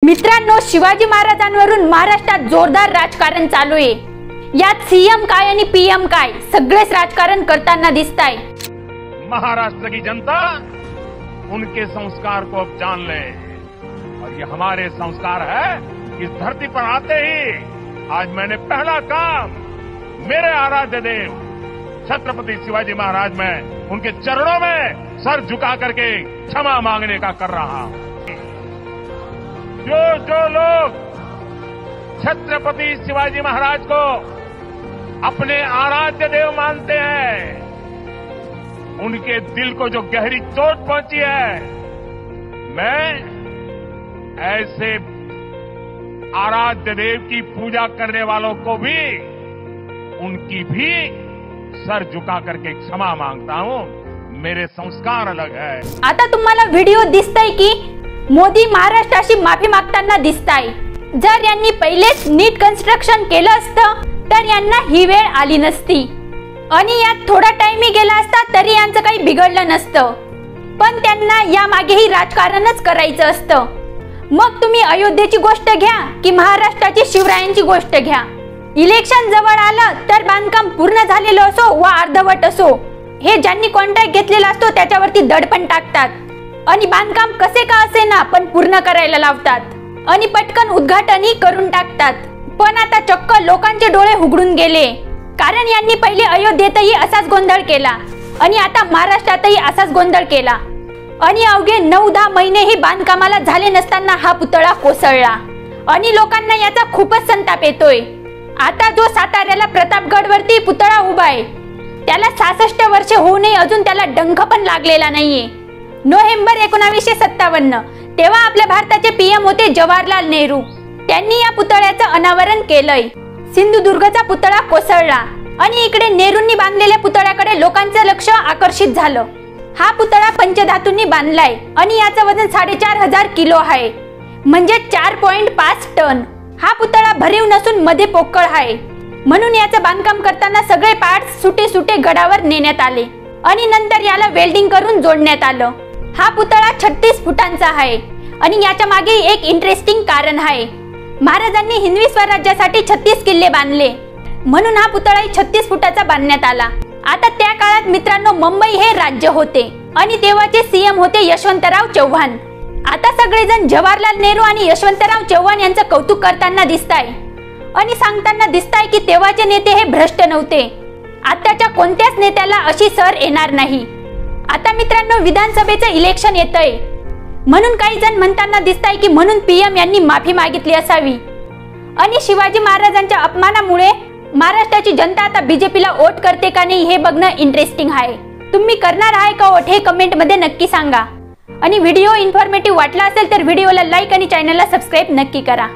मित्रांनो, शिवाजी महाराजांवरून महाराष्ट्रात जोरदार राजकारण चालू आहे। यात सीएम काय आणि पीएम काय सगळेच राजकारण करताना दिसताय। महाराष्ट्र की जनता उनके संस्कार को अब जान ले और ये हमारे संस्कार है। इस धरती पर आते ही आज मैंने पहला काम मेरे आराध्य देव छत्रपति शिवाजी महाराज में उनके चरणों में सर झुका करके क्षमा मांगने का कर रहा हूं। जो लोग छत्रपति शिवाजी महाराज को अपने आराध्य देव मानते हैं, उनके दिल को जो गहरी चोट पहुंची है, मैं ऐसे आराध्य देव की पूजा करने वालों को भी उनकी भी सर झुका करके क्षमा मांगता हूं। मेरे संस्कार अलग है। आता तुम्हाला व्हिडिओ दिसताय की मोदी महाराष्ट्राशी माफी मागताना दिसताय। जर यांनी पहिलेच नीट कन्स्ट्रक्शन केलं असतं तर यांना ही वेळ आली नसती आणि यात थोडा टाइमही गेला असता तरी यांचं काही बिघडलं नसतं, पण त्यांना या मागेही राजकारणच करायचं असतं। मग तुम्ही अयोध्येची गोष्ट घ्या की महाराष्ट्राची शिवरायांची गोष्ट घ्या, इलेक्शन जवळ आलं तर बांधकाम पूर्ण झालेलं असो वा अर्धवट असो, हे ज्यांनी कॉन्ट्रॅक्ट घेतलेला असतो त्याच्यावरती दडपण टाकतात आणि बांधकाम कसे का असेना पण पूर्ण करायला लावतात आणि पटकन उद्घाटनही करून टाकतात। पण आता चक्क लोकांचे डोळे उघडून गेले, कारण यांनी पहिले अयोध्येतही असाच गोंधळ केला आणि आता महाराष्ट्रातही असाच गोंधळ केला आणि अवघे 9-10 महिने ही बांधकामाला झाले नसताना हा पुतळा कोसळला आणि लोकांना याचा खूपच संताप येतोय। आता जो साताऱ्याला प्रतापगडवरती पुतळा उभा आहे त्याला 66 वर्षे होऊनही अजून त्याला डंख पण लागलेला नाहीये। नोव्हेंबर 1957 तेव्हा आपल्या भारताचे पीएम होते जवाहरलाल नेहरू। त्यांनी या पुतळ्याचं अनावरण केलंय। सिंधुदुर्गचा पुतळा कोसळला आणि इकडे नेहरूंनी बांधलेल्या पुतळ्याकडे लोकांचं लक्ष आकर्षित झालं। हा पुतळा पंचधातूंनी बांधलाय आणि याचं वजन 4500 किलो आहे, म्हणजे 4.5 टन। हा पुतळा भरीव नसून मध्ये पोकळ आहे, म्हणून याचं बांधकाम करताना सगळे पार्ट्स सुटे गडावर नेण्यात आले आणि नंतर याला वेल्डिंग करून जोडण्यात आलं। हा पुतळा 36 फुटांचा आहे आणि याच्या मागे एक इंटरेस्टिंग कारण आहे। महाराजांनी हिंदवी स्वराज्यासाठी 36 किल्ले बांधले, म्हणून हा पुतळा 36 फुटाचा बांधण्यात आला। आता त्या काळात मित्रांनो मुंबई हे राज्य होते आणि तेव्हाचे सीएम होते यशवंतराव चव्हाण। आता सगळेजण जवाहरलाल नेहरू आणि यशवंतराव चव्हाण यांचं कौतुक करताना दिसताय आणि सांगताना दिसताय की तेव्हाचे नेते हे भ्रष्ट नव्हते। आताच्या कोणत्याच नेत्याला अशी सर येणार नाही। आता मित्रांनो विधानसभेचं इलेक्शन येतंय, म्हणून काही जण म्हणताना दिसताय की म्हणून पीएम यांनी माफी मागितली असावी आणि शिवाजी महाराजांच्या अपमानामुळे महाराष्ट्राची जनता आता बीजेपीला वोट करते का नाही हे बघणं इंटरेस्टिंग आहे। तुम्ही करणार आहे का वोट हे कमेंट मध्ये नक्की सांगा आणि व्हिडिओ इन्फॉर्मेटिव्ह वाटला असेल तर व्हिडिओला लाईक आणि चॅनलला सबस्क्राइब नक्की करा।